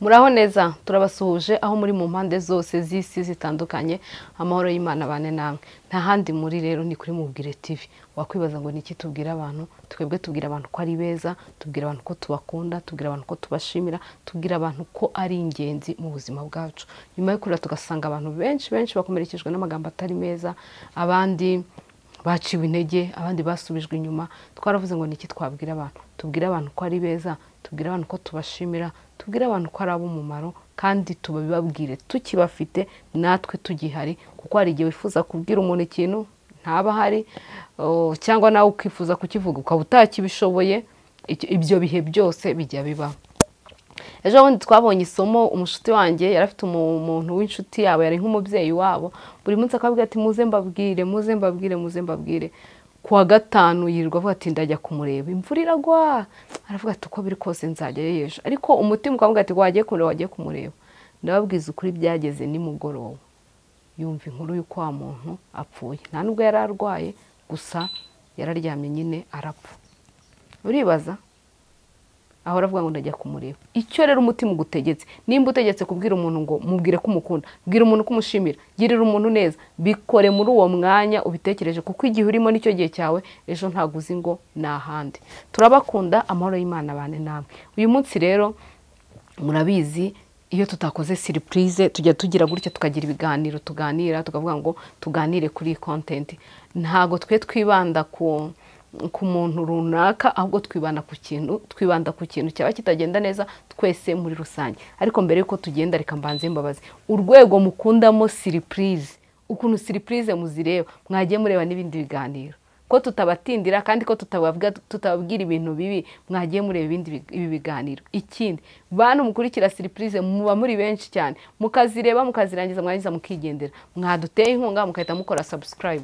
Muraho neza turabasuhuje aho muri mu mpande zose z'isi zitandukanye amahoro y'Imana bane namwe nta handi muri rero ni kuri Mubwire TV wakwibaza ngo niki tubwira abantu twebwe tubwira abantu ko ari beza tubwira abantu ko tubakunda tubwira abantu ko tubashimira tubwira abantu ko ari ingenzi mu buzima bwacu nyuma yo kurira tugasanga abantu benshi bakomerekejwe n'amagambo atari meza abandi baciwe intege abandi basubijwe inyuma twaravuze ngo niki twabwira abantu tubwira abantu ko ari beza tubwira abantu ko tubashimira tubwira abantu ko ari ab'umumaro kandi tubabibabwire tukibafite natwe tugihari kuko hari igihe wifuza kubwira umuntu ikintu ntaba hari cyangwa nawe ukifuza kukivuga ukaba utakibishoboye ibyo bihe byose bijya bibaho ejo bundi twabonye isomo umushuti wanjye yari afite umuntu w'inshuti yabo yari nk'umubyeyi wabo buri munsi akabwira ati muze mbabwire kuwa gatanu yirirwa avuga ati ndajya kumureba imvura iragwa aravuga ati uko biri kose nzajyayo ejo ariko umutima ukavuga ati wagiye kumureba ndababwiza ukuri byageze nimugoroba yumva inkuru y'uko wa muntu apfuye nta nubwo yari arwaye gusa yararyamye nyine arapfa uribaza aho aravuga ngo ndajya kumureba icyo rero umutima ugutegetse nimba utegetse kubwira umuntu ngo mubwire ko umukunda bwira umuntu ko umushimira girira umuntu neza bikore muri uwo mwanya ubitekereje kuko igihe urimo nicyo gihe cyawe ejo ntago uzi ngo nahandi turabakunda amahoro y'Imana bane namwe uyu munsi rero murabizi iyo tutakoze surprise tujya tugira gutya tukagira ibiganiro tuganira tukavuga ngo tuganire kuri content ntago twibanda ku muntu runaka ahubwo twibanda ku kintu cyaba kitagenda neza twese muri rusange ariko mbere yuko tugenda reka mbanze mbabazi urwego mukundamo surprise ukuntu surprise muzireba mwagiye mureba n'ibindi biganiro ko tutabatindira kandi ko tutababwira ibintu bibi mwagiye mureba ibindi biganiro ikindi bantu mukurikira surprise muba muri benshi cyane mukazireba mukazirangiza mwagiza mukigendera mwaduteye inkunga mukahita mukora subscribe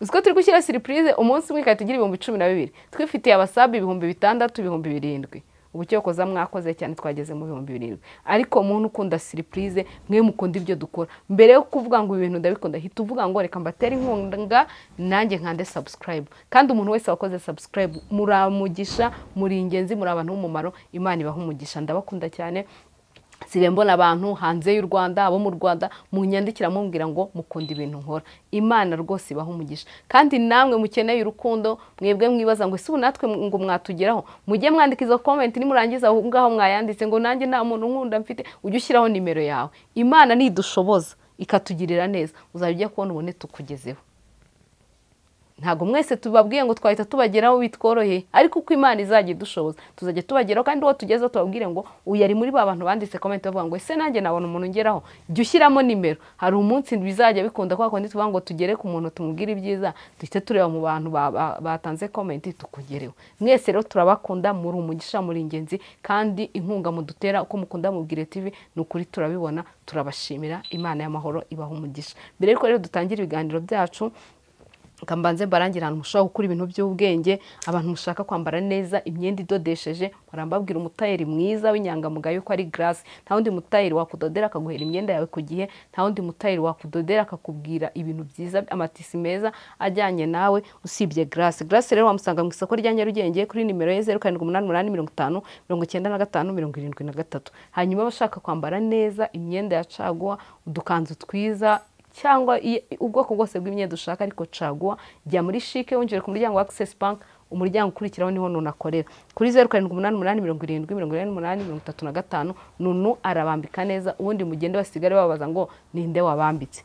Uziko turi gushyira surprise umunsi umwe katugira 12,000 twifitiye abasabi 6,000 7,000 ubu cyo koza mwakoze cyane twageze mu 7,000 ariko umuntu ukunda surprise mwe mukunda ibyo dukora mbere yo kuvuga ngo ibintu ndabikunda hita uvuga ngo reka mbatera inkunga nanjye nkande subscribe kandi umuntu wese wakoze subscribe muramugisha muri ingenzi muri abantu b'umumaro Imana ibaha umugisha ndabakunda cyane Sirembona abantu hanze y'u Rwanda abo mu Rwanda munyandikira mumbwira ngo mukunda ibintu nkora Imana rwose ibaho umugisha kandi namwe mukeneye urukundo mwebwe mwibaza ngo ese natwe ngo mwatugeraho mujye mwandika izo comment nimurangiza aho ngaho mwayanditse ngo nanjye nta muntu nkunda mfite ujye ushyiraho nimero yawe Imana nidushoboza ikatugirira neza uzajya kubona ubone tukugezeho ntago mwese tubabwiye ngo twahita tubageraho bitworoheye ariko uko Imana izajya idushoboza tuzajya tubageraho kandi uwo tugezeho tubabwire ngo uyari muri ba bantu banditse comment bavuga ngo ese nanjye nabona umuntu ngeraho jya ushyiramo nimero hari umunsi bizajya bikunda kwa kundi tuvuga ngo tugere ku muntu tumubwire ibyiza duhite tureba mu bantu batanze comment tukugereho mwese rero turabakunda muri umugisha muri ingenzi kandi inkunga mudutera uko mukunda Mubwire TV nukuri turabibona turabashimira Imana y'amahoro ibaha umugisha mbere yuko rero dutangira ibiganiro byacu kambanze barangira ahantu mushaka gukora ibintu by'ubwenge abantu mushaka kwambara neza imyenda idodesheje barambabwira umutayeri mwiza w'inyangamugayo ko ari Grace nta wundi mutayeri wakudodera akaguhera imyenda yawe ku gihe nta wundi mutayeri wakudodera akakubwira ibintu byiza amatisi meza ajyanye nawe usibye Grace rero wamusanga mu isoko rya Nyarugenge kuri nimero ye 0788 55 hanyuma bashaka kwambara neza imyenda ya caguwa udukanzu twiza cyangwa ubwoko bwose bw'imyenda ushaka ariko caguwa jya muri Chic wongere ku muryango wa Access Bank umuryango ukurikiraho niho nunakorera kuri 0788 nunu arabambika neza ubundi mugende basigare babaza ngo ninde wabambitse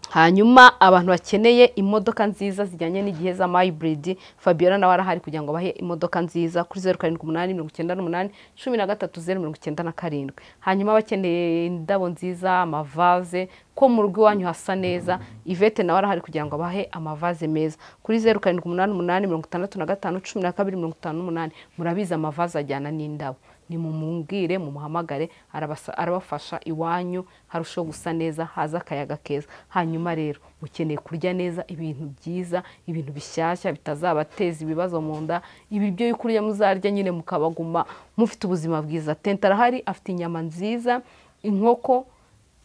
hanyuma abantu bakeneye imodoka nziza zijyanye n'igihe za hybrid Fabiola nawe arahari kugira ngo bahe imodoka nziza kuri 0788 hanyuma bakeneye indabo nziza amavaze ko mu rugo iwanyu hasa neza Yvette nawe arahari kugira ngo bahe amavaze meza kuri 0788 murabiza amavaze ajyana n'indabo nimumumbwire mumuhamagare arabafasha iwanyu harusho gusa neza haza akayaga keza hanyuma rero mukeneye kurya neza ibintu byiza ibintu bishyashya bitazabateza ibibazo mu nda ibi byo kurya muzarya nyine mukabaguma mufite ubuzima bwiza Tenta arahari afite inyama nziza inkoko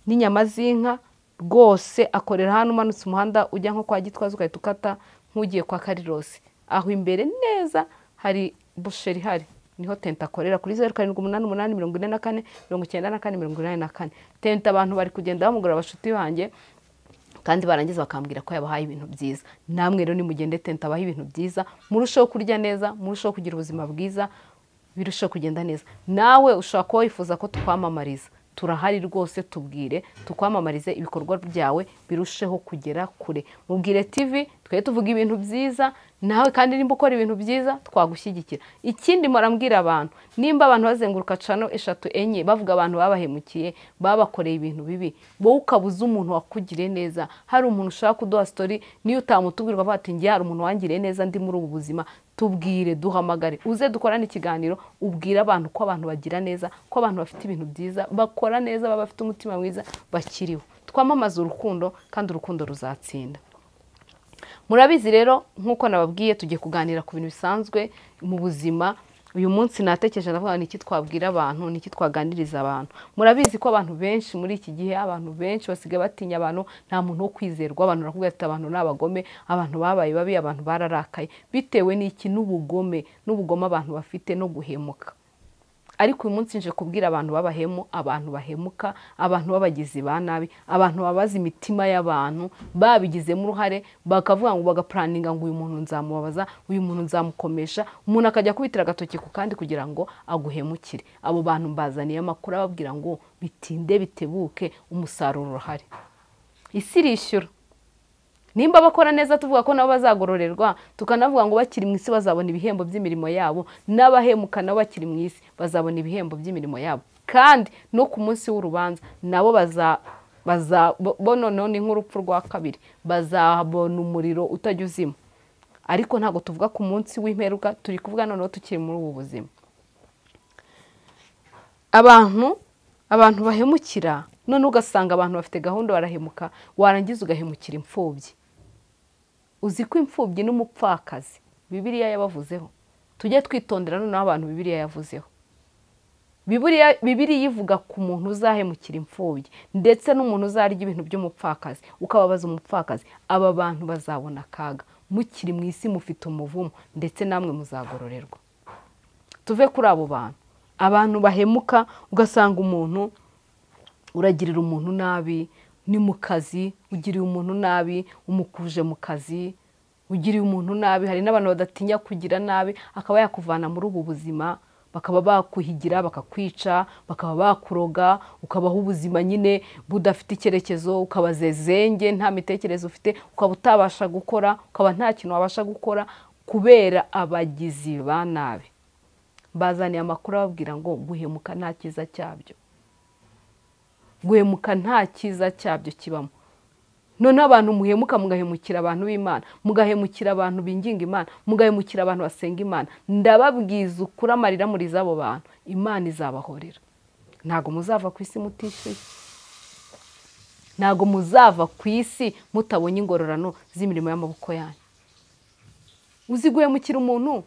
n'inyama z'inka rwose akorera hano umanutse umuhanda ujya nko kwa Gitwaza ukahita nk'ugiye kwa Karirosi aho imbere neza hari busheri hari niho Tenta akorera kuri 0788449494. Tenta abantu bari kugenda bamugura abashuti banjye kandi barangiza bakambwira ko yabahaye ibintu byiza. Namwe rero nimugende Tenta abaha ibintu byiza, murushaho kurya neza, murushaho kugira ubuzima bwiza, birushaho kugenda neza. Nawe ushaka ko wifuza ko twamamariza, turahari rwose, tubwire tukwamamarize ibikorwa byawe birusheho kugera kure. Mubwire TV twe tuvuga ibintu byiza, nawe kandi nimba ukora ibintu byiza twagushyigikira. Ikindi marambwira abantu, nimba abantu bazenguruka cano 3 enye bavuga abantu babahemukiye, babakoreye ibintu bibi, bo ukabuza umuntu wakugire neza. Hari umuntu ushaka kuduha story, niyo utamutubwirwa bati ngiye hari umuntu wangiriye neza ndi muri ubu buzima, tubwire, duhamagare, uze dukorane ikiganiro, ubwira abantu ko abantu bagira neza, ko abantu bafite ibintu byiza, bakora neza, baba bafite umutima mwiza, bakiriho. Twamamaza urukundo kandi urukundo ruzatsinda. Murabizi rero nkuko nababwiye tugiye kuganira ku bintu bisanzwe mu buzima. Uyu munsi natekereje navuga niki twabwira abantu, niki twaganiriza abantu. Murabizi ko abantu benshi muri iki gihe, abantu benshi basigaye batinya abantu, nta muntu wo kwizerwa. Abantu barakubwira ati abantu n'abagome, abantu babaye babi, abantu bararakaye, bitewe n'iki n'ubugome abantu bafite no guhemuka. Ariko uyu munsi nje kubwira abantu babahemu, abantu bahemuka, abantu babagizi ba nabi, abantu babaza imitima y'abantu, babigizemo uruhare, bakavuga ngo bagaplaninga ngo uyu muntu nzamubabaza, uyu muntu nzamukomesha, umuntu akajya kubitira agatoki ku kandi kugira ngo aguhemukire. Abo bantu mbazaniye amakuru ababwira ngo bitinde bitebuke, umusaruro urahari. Isi irishyura. Nimba bakora neza tuvuga ko nabo bazagororerwa, tukanavuga ngo bakiri mu isi bazabona ibihembo by'imirimo yabo, n'abahemuka nabo bakiri mu isi bazabona ibihembo by'imirimo yabo. Kandi no ku munsi w'urubanza nabo noneho ni nk'urupfu rwa kabiri, bazabona umuriro utajya uzima. Ariko ntabwo tuvuga ku munsi w'imperuka, turi kuvuga noneho tukiri muri ubu buzima. Abantu bahemukira, none ugasanga abantu bafite gahunda barahemuka, warangiza ugahemukira imfubyi. Uzi ko imfubyi n'umupfakazi Bibiliya yabavuzeho. Tujye twitondera noneho abantu Bibiliya yavuzeho. Bibiliya ivuga ku muntu uzahemukira imfubyi ndetse n'umuntu uzarya ibintu by'umupfakazi, ukababaza umupfakazi. Aba bantu bazabona akaga, mukiri mu isi mufite umuvumo, ndetse namwe muzagororerwa. Tuve kuri abo bantu. Abantu bahemuka, ugasanga umuntu uragirira umuntu nabi, ni mu kazi ugiriye umuntu nabi, umukuje mu kazi ugiriye umuntu nabi. Hari n'abantu badatinya kugira nabi, akaba yakuvana muri ubu buzima, bakaba bakuhigira, bakakwica, bakaba bakuroga, ukabaho ubuzima nyine budafite icyerekezo, ukabazezenge, nta mitekerereze ufite, ukaba utabasha gukora, ukaba nta kintu wabasha gukora kubera abagizi ba nabi. Bazaniye amakuru ababwira ngo guhemuka nta cyiza cyabyo. Guhemuka nta cyiza cyabyo kibamo. None abantu muhemuka, mugahemukira abantu b'Imana, mugahemukira abantu binginga Imana, mugahemukira abantu basenga Imana. Ndababwiza ukuri amarira muri zabo bantu, Imana izabahorera. Ntago muzava ku isi mutishyuye. Ntago muzava ku isi mutabonye ingororano z'imirimo y'amaboko yanyu. Uzi guhemukira umuntu,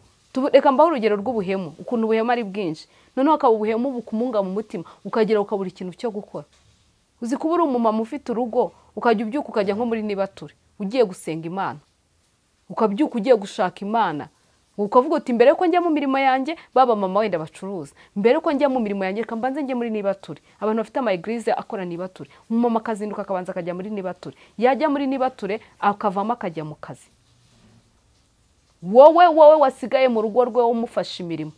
reka mbaho urugero rw'ubuhemu, ukuntu ubuhemu ari bwinshi. Noneho akaba ubuhemu bukumunga mu mutima, ukagera ukabura ikintu cyo gukora. Uzi kuba uri umumama ufite urugo, ukajya ubyuka ukajya nko muri nibature, ugiye gusenga Imana, ukabyuka ugiye gushaka Imana, ukavuga uti mbere ko njya mu mirimo yanjye, baba mama wenda bacuruza, mbere ko njya mu mirimo yanjye reka mbanze njye muri nibature. Abantu bafite ama eglise akora nibature, umumama akazinduka akabanza akajya muri nibature, yajya muri nibature akavamo akajya mu kazi. Wowe wasigaye mu rugo rwe umufasha imirimo,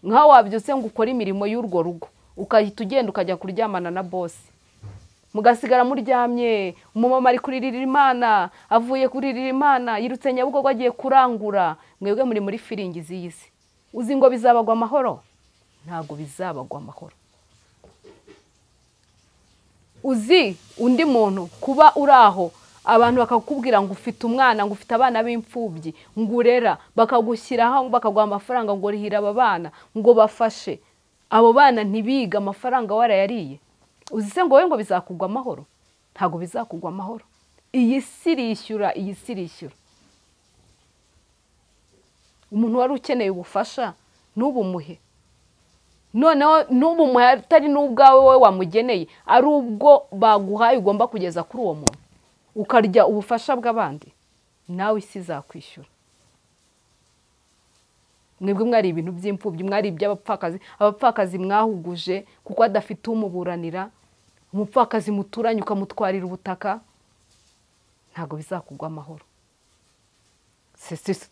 nkaho wabyutse ngo ukore imirimo y'urwo rugo, ukahita ugenda ukajya kuryamana na boss, mugasigara muryamye. Umumama ari kuririra Imana, avuye kuririra Imana, yirutse Nyabugogo agiye kurangura, mwebwe muri firingi z'isi. Uzi ngo bizabagwa amahoro? Ntago bizabagwa amahoro. Uzi undi muntu kuba uraho, abantu bakakubwira ngo ufite umwana, ngo ufite abana b'imfubyi, ngo urera, bakagushyiraho bakaguha amafaranga ngo rihira aba bana, ngo bafashe abo bana ntibiga, amafaranga warayariye. Uzi se ngo wowe ngo bizakugwa amahoro? Ntago bizakugwa amahoro. Iyi si irishyura, iyi si irishyura. Umuntu wari ukeneye ubufasha n'ubumuhe, noneho n'ubumuhe atari n'ubwawe wowe wamugeneye, ari ubwo baguhaye ugomba kugeza kuri uwo muntu, ukarya ubufasha bw'abandi, nawe isi izakwishyura. mwebwe mwari ibintu by'imfubyi, mwari iby'abapfakazi, abapfakazi mwahuguje kuko adafite umuburanira, umupfakazi muturanye ukamutwarira ubutaka, ntabwo bizakugwa amahoro.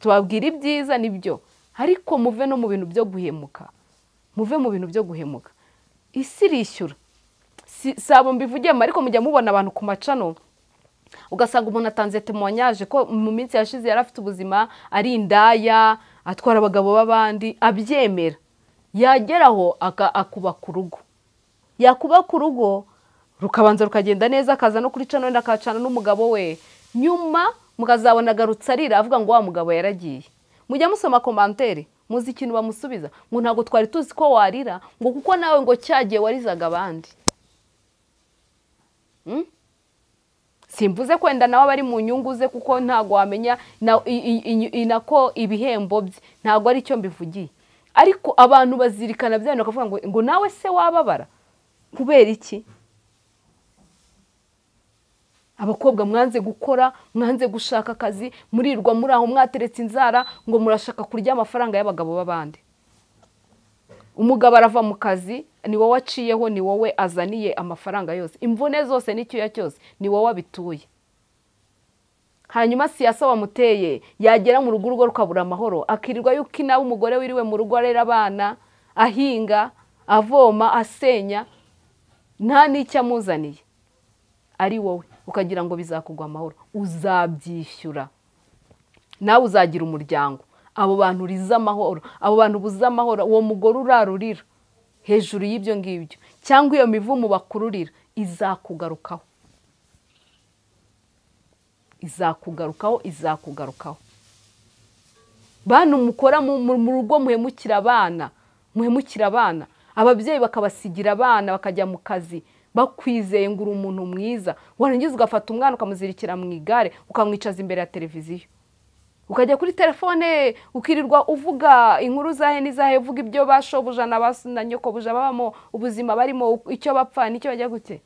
Tubabwira ibyiza nibyo, ariko muve no mu bintu byo guhemuka, muve mu bintu byo guhemuka. Isi irishyura, sabo mbivugiyemo, ariko mujya mubona abantu ku macano ugasanga umuntu atanze témoignage ko mu minsi yashize yari afite ubuzima, ari indaya, atwara abagabo b'abandi, abyemera, yageraho akubaka urugo, yakubaka urugo rukabanza rukagenda neza, akaza no kuri cano akacana n'umugabo we, nyuma mukazabona agarutse arira avuga ngo wa mugabo yaragiye. Mujya musoma commentaire, muzi ikintu bamusubiza ngo ntabwo twari tuzi ko warira, ngo kuko nawe ngo cyagiye warizaga abandi. Simvuze kwenda nawe bari mu nyungu ze, kuko ntago wamenya inako ibihembo bye, ntago ari cyo mbivugiye, ariko abantu bazirikana byane bakavuga ngo nawe se wababara kubera iki? Abakobwa mwanze gukora, mwanze gushaka akazi, murirwa muri aho mwateretse inzara ngo murashaka kurya amafaranga y'abagabo b'abandi. Umugabo arava mu kazi, ni wowe aciyeho, ni wowe azaniye amafaranga yose, imvune zose n'icyuya cyose ni wowe abituye. Hanyuma siyasa wamuteye yagera mu rugo, urugo rukabura amahoro, akirirwa yuko nawe umugore wiriwe mu rugo arera abana, ahinga, avoma, asenya, nta n'icyo amuzaniye, ari wowe ukagira ngo bizakugwa amahoro. Uzabyishyura, nawe uzagira umuryango. Abo bantu uriza amahoro, abo bantu buza amahoro, uwo mugore urarurira hejuru y'ibyo ngibyo, cyangwa iyo mivumo bakururira izakugarukaho, izakugarukaho, izakugarukaho. Bantu mukora mu rugo muhemukira abana, muhemukira abana, ababyeyi bakabasigira abana bakajya mu kazi bakwizeye ngo uri umuntu mwiza, warangiza ugafata umwana ukamuzirikira mu igare ukamwicaza imbere ya televiziyo, ukajya kuri telefone ukirirwa uvuga inkuru zahe n'izahe, uvuga ibyo bashobuja na nyokobuja babamo, ubuzima barimo, icyo bapfa n'icyo bajya gute.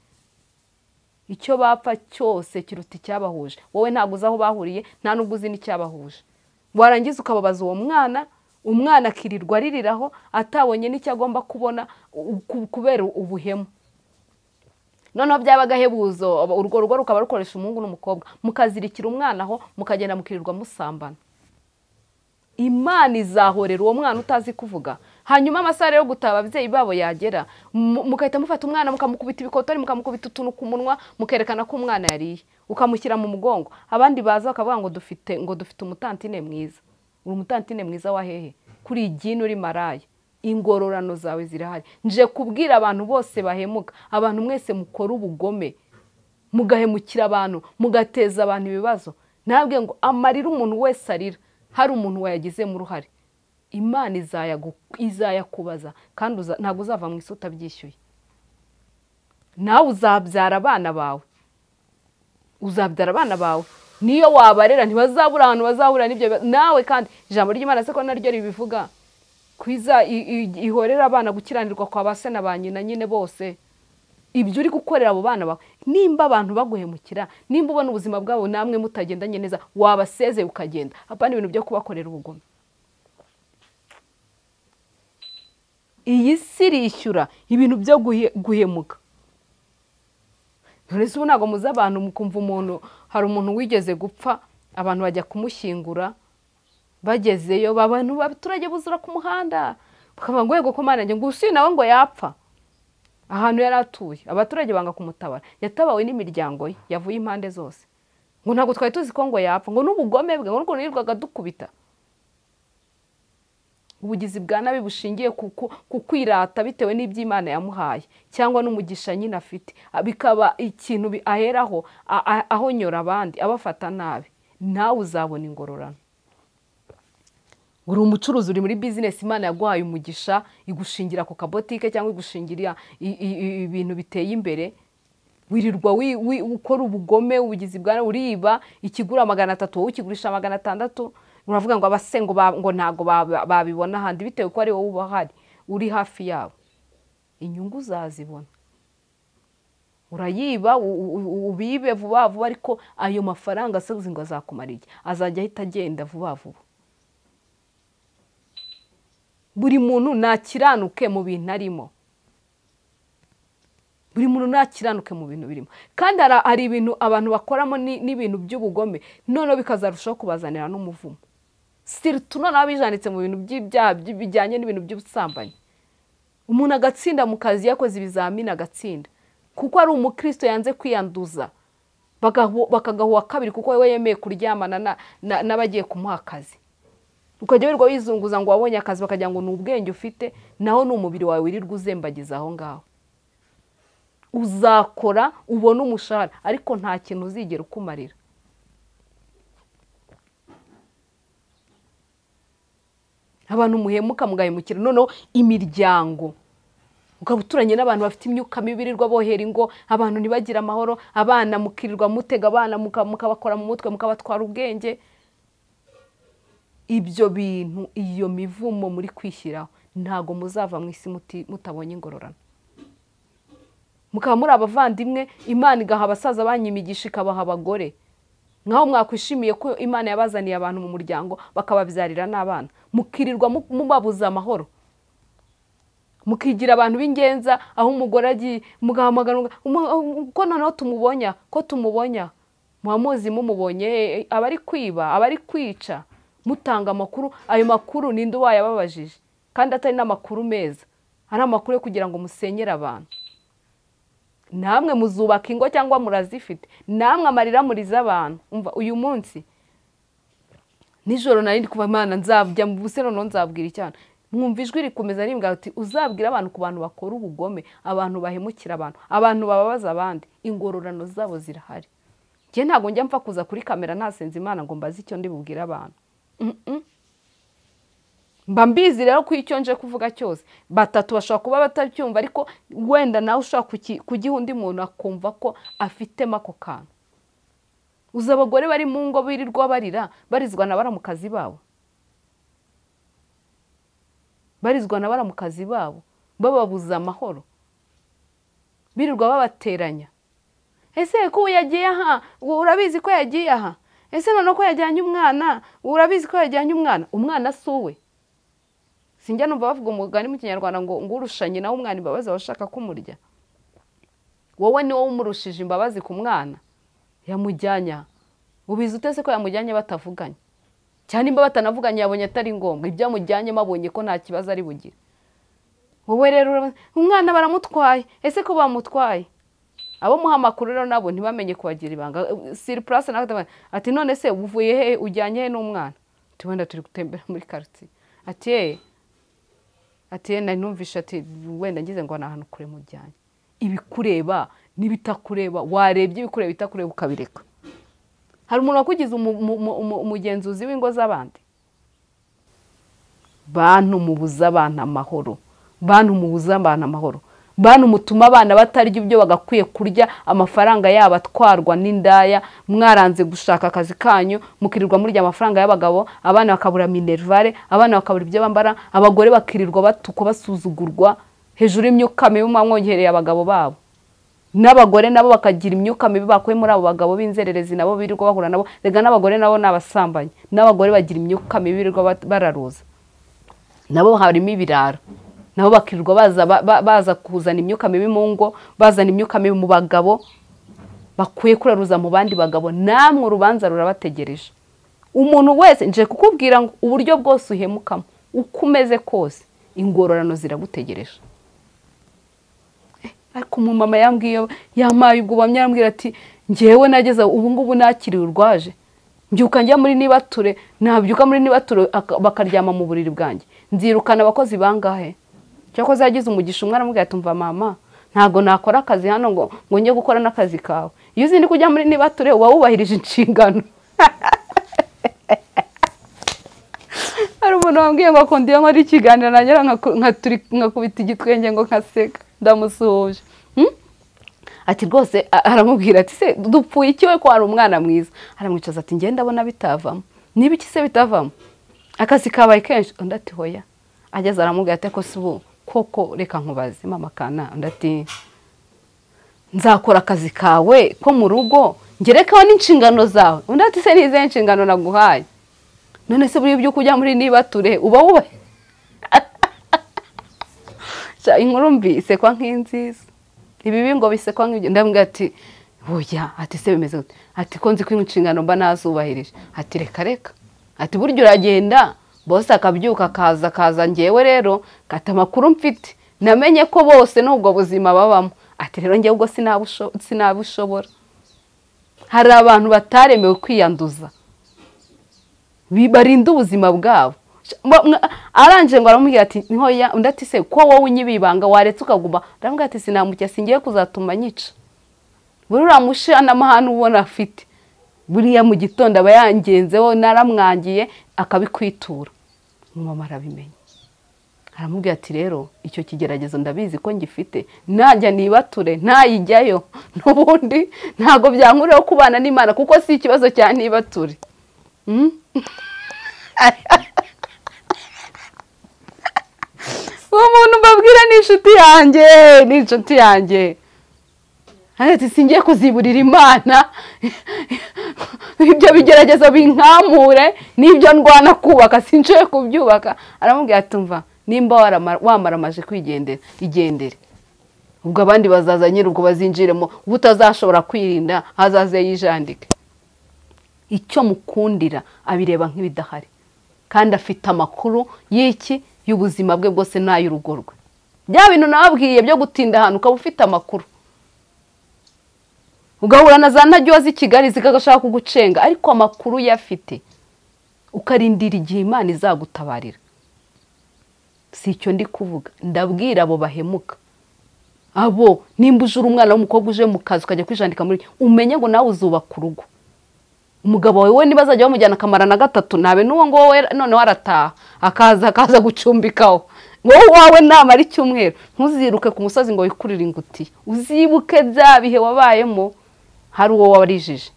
Icyo bapfa cyose kiruta icyabahuje, wowe ntabwo uzi aho bahuriye, nta nubwo uzi n'icyabahuje. Warangiza ukababaza uwo mwana, umwana akirirwa aririraho atabonye n'icyo agomba kubona kubera ubuhemu. Noneho byabaga hebuzo, urwo rugo rukaba rukoresha umuhungu n'umukobwa, mukazirikira umwana aho, mukagenda mukirirwa musambana. Imana izahorera uwo mwana utazi kuvuga. Hanyuma amasaha yo gutaha ababyeyi babo yagera, mukahita mufata umwana mukamukubita ibikotori, mukamukubita utuntu ku munwa, mukerekana ko umwana yariye, ukamushyira mu mugongo. Abandi baza bakavuga ngo dufite umutantine mwiza. Uri umutantine mwiza wa hehe? Kuri igini uri maraya. Ingororano zawe zirahari. Nje kubwira abantu bose bahemuka, abantu mwese mukora ubugome, mugahemukira abantu, mugateza abantu ibibazo. Ntabwe ngo amarira umuntu wese arira, hari umuntu wayagize mu ruhare. Imana izayakubaza, kandi ntabwo uzava mu isi utabyishyuye. Nawe uzabyara abana bawe, uzabyara abana bawe, niyo wabarera ntibazabura ahantu bazahura n'ibyo nawe. Kandi ijambo ry'Imana se ko naryo ribivuga, kwiza ihorera abana gukiranirwa kwa base na ba nyina nyine bose. Ibyo uri gukorera abo bana bawe, nimba abantu baguhemukira, nimba ubona ubuzima bwabo namwe mutagendanye neza, wabaseze ukagenda. Apana ibintu byo kubakorera ubugome. Iyi si irishyura ibintu byo guhemuka. None se ubu ntabwo muzi abantu mukumva umuntu, hari umuntu wigeze gupfa, abantu bajya kumushyingura, bagezeyo abantu baturage buzura ku muhanda, bakavuga ngo yego ko Mana njye ngo usi nawe ngo yapfa. Ahantu yari atuye abaturage banga kumutabara, yatabawe n'imiryango ye yavuye impande zose, ngo ntabwo twari tuzi ko ngo yapfa, ngo n'ubugome bwe ngo nuko nirirwaga dukubita. Ubugizi bwa nabi bushingiye ku kwirata bitewe n'iby'Imana yamuhaye, cyangwa n'umugisha nyine afite, bikaba ikintu aheraho ahonyora abandi, abafata nabi. Nawe uzabona ingororano. Uri umucuruzi, uri muri business, Imana yaguhaye umugisha, igushingira ku kabotike cyangwa igushingira ibintu biteye imbere, wirirwa ukora ubugome, ubugizi bwa nabi, uriba ikigura 300 wowe ukigurisha 600. Uravuga ngo abasengo ngo ntago babibona handi, bitewe ko ari wowe ubahari uri hafi yabo. Inyungu zazibona, urayiba ubibe vuba vuba, ariko ayo mafaranga se ngo azakumara iki? Azajya ahita agenda vuba vuba. buri muntu nakiranuke mu bintu arimo, buri muntu nakiranuke mu bintu birimo. Kandi hari ibintu abantu bakoramo n'ibintu by'ubugome none bikazarushaho kubazanira n'umuvumo. Surtout none abijanditse mu bintu by'ibyaha bijyanye n'ibintu by'ubusambanyi. Umuntu agatsinda mu kazi yakoze ibizamini agatsinda kuko ari umukristo yanze kwiyanduza, bakagahuwa kabiri kuko we yemeye kuryamana n'abagiye kumuha akazi. Ukajya wirirwa wizunguza ngo wabonye akazi bakagira ngo ni ubwenge ufite, naho ni umubiri wawe wirirwa uzembagiza aho ngaho. Uzakora ubona umushahara ariko nta kintu uzigera ukumarira. Abantu muhemuka mugahemukira noneho imiryango, ukaba uturanye n'abantu bafite imyuka mibi birirwa bohera ingo, abantu ntibagira amahoro, abana mukirirwa mutega abana mukabakora mu mutwe mukabatwara ubwenge. Ibyo bintu, iyo mivumo muri kwishyiraho ntago muzava mu isi mutabonye ingororano. Mukaba muri abavandimwe, Imana igaha abasaza banyimigisha ikabaha abagore, nkaho mwakwishimiye ko Imana yabazaniye abantu mu muryango bakababyarira n'abana, mukirirwa mubabuza amahoro, mukigira abantu b'ingenza aho umugore agiye mugahamagara ko noneho tumubonya muhamuzi mumubonye abari kwiba abari kwica, mutanga amakuru. Ayo makuru ninde wayababajije kandi atari n'amakuru meza, ari amakuru yo kugira ngo musenyere abantu. Namwe muzubaka ingo cyangwa murazifite, namwe amarira muriza abantu. Umva uyu munsi nijoro nari ndi kuva Imana nzabya mu busero no nzabwira icyana, mwumva ijwi rikomeza rimbwira ati uzabwira abantu ku bantu bakora ubugome, abantu bahemukira abantu bababaza abandi, ingororano zabo zirahari. Ngiye ntago njya mpfa kuza kuri kamera nasenze Imana ngo mbaze icyo ndi bubwira abantu. Mba mbizi rero ko icyo nje kuvuga cyose batatu bashobora kuba batacyumva, ariko wenda nawe ushaka kugiha undi muntu akumva ko afitemo ako kantu. Uza abagore bari mu ngo birirwa barira, barizwa na baramukazi babo, bababuza amahoro, birirwa babateranya. Ese ko yagiye aha, urabizi ko yagiye aha? Ese none ko yajyanye umwana, urabizi ko yajyanye umwana suwe? Sinjya numva bavuga umugani mu Kinyarwanda ngo urushanye nawe umwana imbabazi abashaka kumurya. Wowe ni wowe umurushije imbabazi ku mwana, yamujyanya. Ubizi utese ko yamujyanye batavuganye, cyane imba batanavuganye yabonye atari ngombwa, ibyo amujyanye mabonye ko nta kibazo ari bugire. Wowe rero umwana baramutwaye, ese ko bamutwaye? Abo muha amakuru rero nabo ntibamenye kubagira ibanga. Surprise ati none se uvuye he, ujyanye he n'umwana? Ati wenda turi gutembera muri quartier. Ati nari numvisha ati wenda ngize ngo nahantu kure mujyanye. Ibikureba nibitakureba, warebye ibikureba bitakureba ukabireka. Hari umuntu wakugize umugenzuzi w'ingo z'abandi? Bantu mubuza abana amahoro, bantu mutuma abana batarya ibyo bagakwiye kurya, amafaranga yabo atwarwa n'indaya, mwaranze gushaka akazi kanyu mukirirwa murya amafaranga y'abagabo, abana bakabura minervare, abana bakabura ibyo bambara, abagore bakirirwa batukwa basuzugurwa hejuru y'imyuka mibi mwongereye abagabo babo, n'abagore nabo bakagira imyuka mibi bakuye muri abo bagabo b'inzererezi nabo birirwa bahura nabo. Rega n'abagore nabo n'abasambanyi, n'abagore bagira imyuka mibi birirwa bararuza, nabo harimo ibiraro, nabo bakirirwa baza kuzana imyuka mibi mu ngo, bazana imyuka mibi mu bagabo bakuye kuraruza mu bandi bagabo. Namwe urubanza rurabategereje. Umuntu wese nje kukubwira ngo uburyo bwose uhemukamo uko umeze kose, ingororano ziragutegereje. Ariko umumama yambwiye yamaye ubwo bamyambwira ati ngewe nageze ubu ngubu nakiriwe urwaje, mbyuka njya muri nibature, nabyuka muri nibature bakaryama mu buriri bwanjye, nzirukana abakozi bangahe? Cyakoze yagize umugisha umwana amubwira ati umva mama, ntago nakora akazi hano ngo njye gukora n'akazi kawe. Iyo uzi ndi kujya muri nibature uba wubahirije inshingano. Hari umuntu wambwiye ngo akondiye nkora ikiganiro nagera nkakubita igitwenge ngo nkaseka, ndamusuhuje. Ati rwose aramubwira ati se dupfuye iki we ko hari umwana mwiza? Aramwicaza ati ngenda ndabona bitavamo. Niba iki se bitavamo? Akazi kabaye kenshi? Undi ati hoya. Ageze aramubwira ati ko sibo koko reka nkubaze mama kana. Undi ati nzakora akazi kawe ko mu rugo ngerekaho n'inshingano zawe. Undi ati se nize inshingano naguhaye? None se buri byo kujya muri nibature uba wubahe? inkuru mbi isekwa nk'inziza, ibibi ngo bisekwa nk'ibyo. Ndambwira ati oya, ati se bimeze gute? Ati ko nzi ko inshingano mba nazubahirije. Ati reka reka, ati buryo uragenda bose akabyuka akaza ngewe rero kata amakuru mfite namenye ko bose n'ubwo buzima babamo. Ati rero ngewe ubwo sinabushobora. Hari abantu bataremewe kwiyanduza, bibarinda ubuzima bwabo. Aranje ngo aramubwira ati nkoya, undi ati se ko wowe unyibibanga waretse ukaguma. Ndamubwira ati sinamujya, singiye kuzatuma nyica. Buri uramushana amahano ubona afite, buriya mu gitondo aba yangenzeho naramwangiye akabikwitura. Mama arabimenye, aramubwira ati rero icyo kigeragezo ndabizi ko ngifite, najya nibature ntayijyayo, n'ubundi ntago byankureho kubana n'Imana kuko si ikibazo cya nibature. Umuntu mbabwira ni inshuti yanjye. Ati singiye kuziburira Imana, ibyo bigeragezo binkamure n'ibyo ndwana kubaka sinje kubyubaka. Aramubwira ati umva, nimba wamaramaje kwigendera igendere, ubwo abandi bazaza nyir'ubwo bazinjiremo, ubutazashobora kwirinda hazaze yijandike. Icyo mukundira abireba nk'ibidahari, kandi afite amakuru y'iki y'ubuzima bwe bwose n'ay'urugo rwe. Bya bintu nababwiye byo gutinda ahantu ukaba ufite amakuru, ugahura na za ntajyo z'i Kigali zikagashaka kugucenga, ariko amakuru yafite ukarindira igihe Imana izagutabarira. Si icyo ndi kuvuga, ndabwira abo bahemuka. Abo nimba ujura umwana w'umukobwa uje mu kazi ukajya kwijandika muri, umenye ngo nawe uzubaka urugo. Umugabo wawe niba azajya bamujyana akamara na gatatu, nabe n'uwo ngo wowe noneho arataha akaza gucumbikaho. Wowe wawe namara icyumweru ntuziruke ku musozi ngo wikurire ingutiya, uzibuke bya bihe wabayemo hari uwo warijije.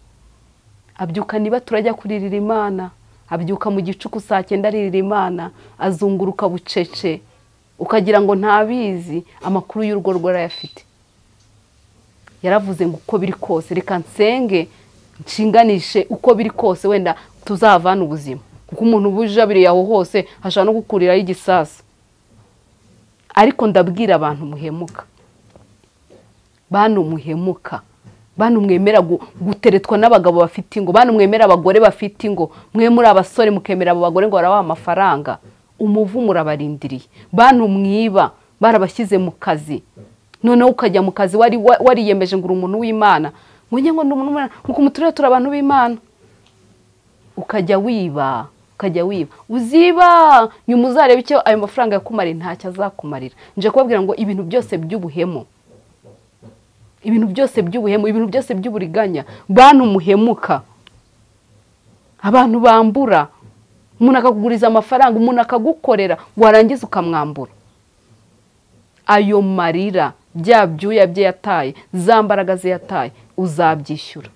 Abyuka niba turajya kuririra Imana, abyuka mu gicuku saa 9 aririra Imana, azunguruka bucece ukagira ngo ntabizi amakuru y'urugo rwe arayafite. Yaravuze ngo uko biri kose reka nsenge nshinganishe, uko biri kose wenda tuzavana ubuzima, kuko umuntu ubujabiriye aho hose hashaka no gukuriraho igisasa. Ariko ndabwira abantu muhemuka, bantu muhemuka, bantu mwemera guteretwa n'abagabo bafite ingo, bantu mwemera abagore bafite ingo, mwe muri abasore mukemera abo bagore ngo barabaha amafaranga, umuvumo urabarindiriye. Bantu mwiba barabashyize mu kazi, noneho ukajya mu kazi wariyemeje ngo uri umuntu w'Imana, ngo nkuko umuturere turi abantu b'Imana, ukajya wiba uziba, nyuma uzareba icyo ayo mafaranga yakumarira ntacyo azakumarira. Nje kubabwira ngo ibintu byose by'ubuhemu, ibintu byose by'uburiganya, bantu muhemuka, abantu bambura, umuntu akakuguriza amafaranga, umuntu akagukorera warangiza ukamwambura. Ayo marira, bya byuya bye yataye, za mbaraga ze yataye, uzabyishyura.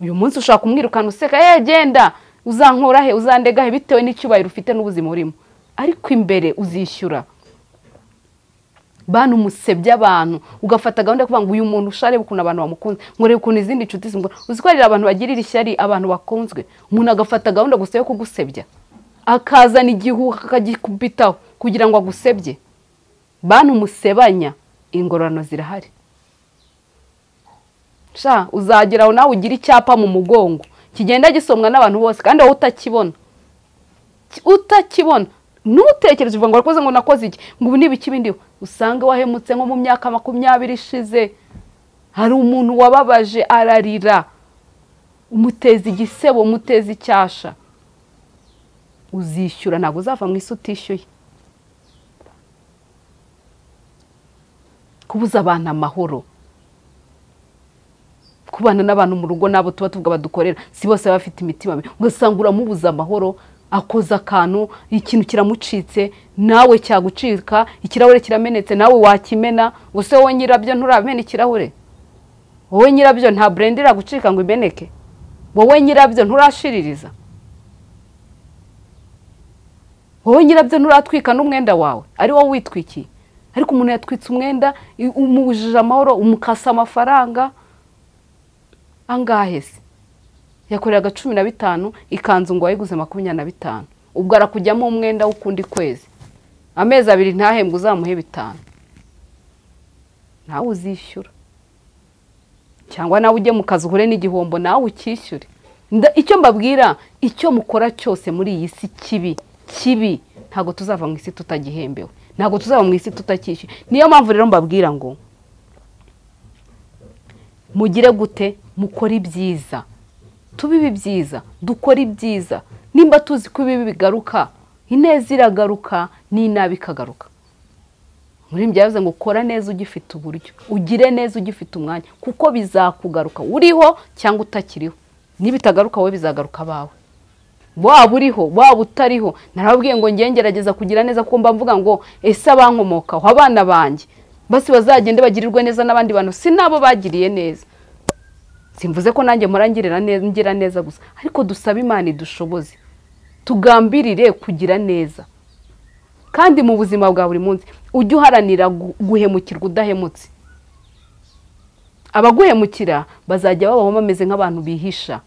Uyu munsi ushaka kumwirukana useka, genda uzankora he, uzandega he, bitewe n'icyubahiro ufite n'ubuzima urimo, ariko imbere uzishyura. Bantu musebya abantu, ugafata gahunda yo kuvuga ngo uyu muntu usharebe ukuntu abantu bamukunze, ngo reba ukuntu izindi nshuti zimukunda. Uzikwarira abantu bagirira ishyari abantu bakunzwe, umuntu agafata gahunda gusa yo kugusebya, akazana igihuha akagikubitaho kugira ngo agusebye. Bantu musebanya, ingororano zirahari. Uzageraho nawe ugira icyapa mu mugongo kigenda gisomwa n'abantu bose, kandi wowe utakibona ntutekereze uvuga ngo wakoze ngo nakoze iki, ngo ubu n'ibiki bindi. Usanga wahemutse nko mu myaka 20 ishize, hari umuntu wababaje ararira, umuteza igisebo, umuteza icyasha. Uzishyura, ntabwo uzava mu isi utishyuye. Kubuza abantu amahoro, kubana n'abantu mu rugo nabo tuba tuvuga badukorera, si bose bafite imitima mibi. Ugasanga uramubuza amahoro, akoza akantu, ikintu kiramucitse, nawe cyagucika, ikirahure kiramenetse, nawe wakimena. Gusa wowe nyirabyo nturamena ikirahure, wowe nyirabyo nta blender iragucika ngo imeneke, wowe nyirabyo nturashiririza, wowe nyirabyo nturatwika n'umwenda wawe, ari wowe witwikiye. Ariko umuntu yatwitse umwenda, umubujije amahoro, umukasa amafaranga angahe se, yakoreraga 15, ikanzu ngo wayiguze 25, ubwo arakujyamo umwenda w'ukundi kwezi. amezi 2 ntahembwe uzamuhe 5 nawe uzishyura cyangwa nawe ujye mu kazi uhure n'igihombo nawe ukishyure. Icyo mbabwira, icyo mukora cyose muri iyi si kibi ntago tuzava mu isi tutagihembewe, ntago tuzava mu isi tutakishyuye. Niyo mpamvu rero mbabwira ngo mugire gute, mukora ibyiza, tubibe byiza, dukora ibyiza. Nimba tuzi ko ibi bigaruka, ineza iragaruka n'inabi ikagaruka. Muri mbyavuze ngo kora neza ugifite uburyo, ugire neza ugifite umwanya, kuko bizakugaruka uriho cyangwa utakiriho. Nibitagaruka wowe bizagaruka bawe, waba uriho waba utariho. Narababwiye ngo ngerageza kugira neza, kuko mba mvuga ngo ese abankomokaho abana banjye basi bazagende bagirirwe neza n'abandi bantu, si nabo bagiriye neza. Simvuze ko nanjye ngira neza gusa, ariko dusaba Imana idushoboze, tugambirire kugira neza. Kandi mu buzima bwa buri munsi ujye uharanira guhemukirwa udahemutse. Abaguhemukira bazajya babaho bameze nk'abantu bihisha,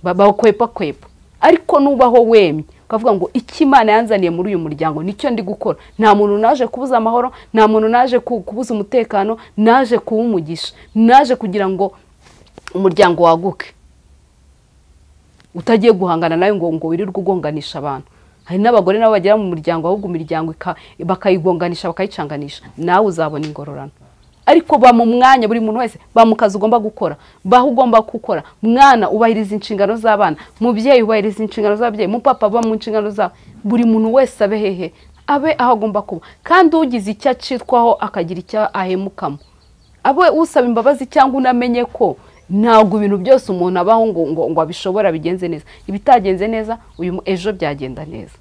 bakwepa, ariko nubaho wemye ukavuga ngo iki Imana yanzaniye muri uyu muryango nicyo ndi gukora. Nta muntu naje kubuza amahoro, nta muntu naje kubuza umutekano, naje kuwumugisha, naje kugira ngo umuryango waguke. Utagiye guhangana nawe ngo wirirwe ugonganisha abantu. Hari n'abagore nabo bagera mu muryango, ahubwo imiryango bakayigonganisha bakayicanganisha. Nawe uzabona ingororano. Ariko ba mu mwanya, buri muntu wese ba mu kazi ugomba gukora, baho ugomba gukora. Mwana ubahiriza inshingano z'abana, mubyeyi ubahiriza inshingano z'ababyeyi, mupapa ba mu inshingano za buri muntu wese abe hehe, abe aho agomba kuba. Kandi ugize icyo acitwaho akagira icyo ahemukamo, abe usaba imbabazi cyangwa unamenye ko ntabwo ibintu byose umuntu abaho ngo abishobora bigenze neza. Ibitagenze neza ejo byagenda neza.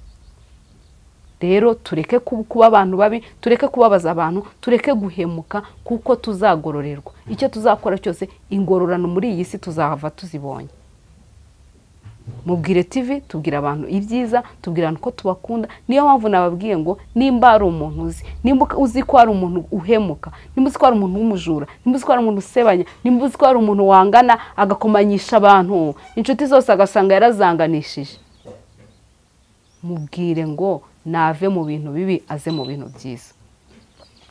Rero tureke kuba abantu babi, tureke kubabaza abantu, tureke guhemuka, kuko tuzagororerwa. Icyo tuzakora cyose ingororano muri iyi si tuzahava tuzibonye. Mubwire TV tubwira abantu ibyiza, tubwirana ko tubakunda. Niyo mpamvu nababwiye ngo nimba ari umuntu uzi, nimba uzi ko ari umuntu uhemuka, nimba uzi ko ari umuntu w'umujura, nimba uzi ko ari umuntu usebanya, nimba uzi ko ari umuntu wangana agakomanyisha abantu, inshuti zose agasanga yarazanganishije, mubwire ngo nave mu bintu bibi aze mu bintu byiza.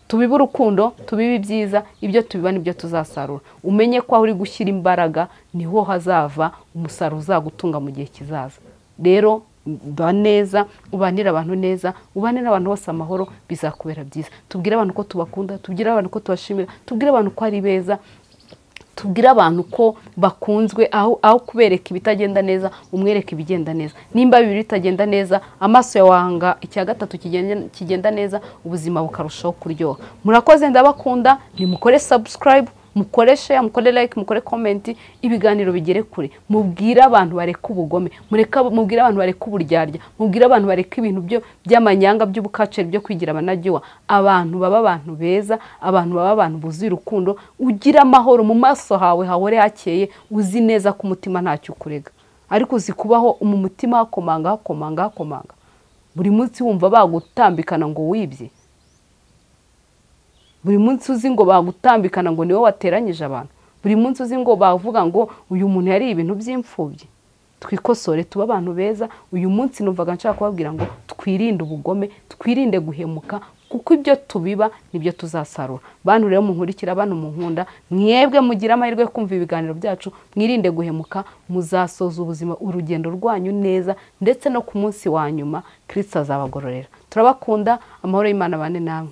Tubibe urukundo, tubibe ibyiza, ibyo tubiba nibyo tuzasarura. Umenye ko aho uri gushyira imbaraga niho hazava umusaruro uzagutunga mu gihe kizaza. Rero ba neza, ubanira abantu neza, ubanira abantu bose amahoro, bizakubera byiza. Tubwire abantu ko tubakunda, tubwire abantu ko tubashimira, tubwire abantu ko ari beza, tubwire abantu ko bakunzwe. Aho kubereka ibitagenda neza umwereka ibigenda neza. Nimba bibiri bitagenda neza, amaso ya wanga icya gatatu kigenda neza, ubuzima bukarushaho kuryoha. Murakoze, ndabakunda. Nimukore subscribe, mukore share, mukore like, mukore comment, ibiganiro bigere kure. Mubwire abantu bareka ubugome, mubwire abantu bareka uburyarya, mubwire abantu bareka ibintu by'amanyanga by'ubukaceri byo kwigira abanajyiwa. Abantu baba abantu beza, abantu baba abantu buzuye urukundo, ugira amahoro mu maso hawe hahore hakeye, uzi neza ko umutima ntacyo ukurega. Ariko uzi kubaho mu mutima hakomanga, buri munsi wumva bagutambikana ngo wibye, buri munsi uzi ngo bagutambikana ngo niwe wateranyije abantu, buri munsi uzi ngo bavuga ngo uyu muntu yari ibintu by'imfubyi. Twikosore, tuba abantu beza. Uyu munsi numvaga nshaka kubabwira ngo twirinde ubugome, twirinde guhemuka, kuko ibyo tubiba nibyo tuzasarura. Bantu rero munkurikira, abantu munkunda, mwebwe mugira amahirwe yo kumva ibiganiro byacu, mwirinde guhemuka, muzasoza ubuzima urugendo rwanyu neza, ndetse no ku munsi wa nyuma Kristo azabagororera. Turabakunda, amahoro y'Imana bane namwe.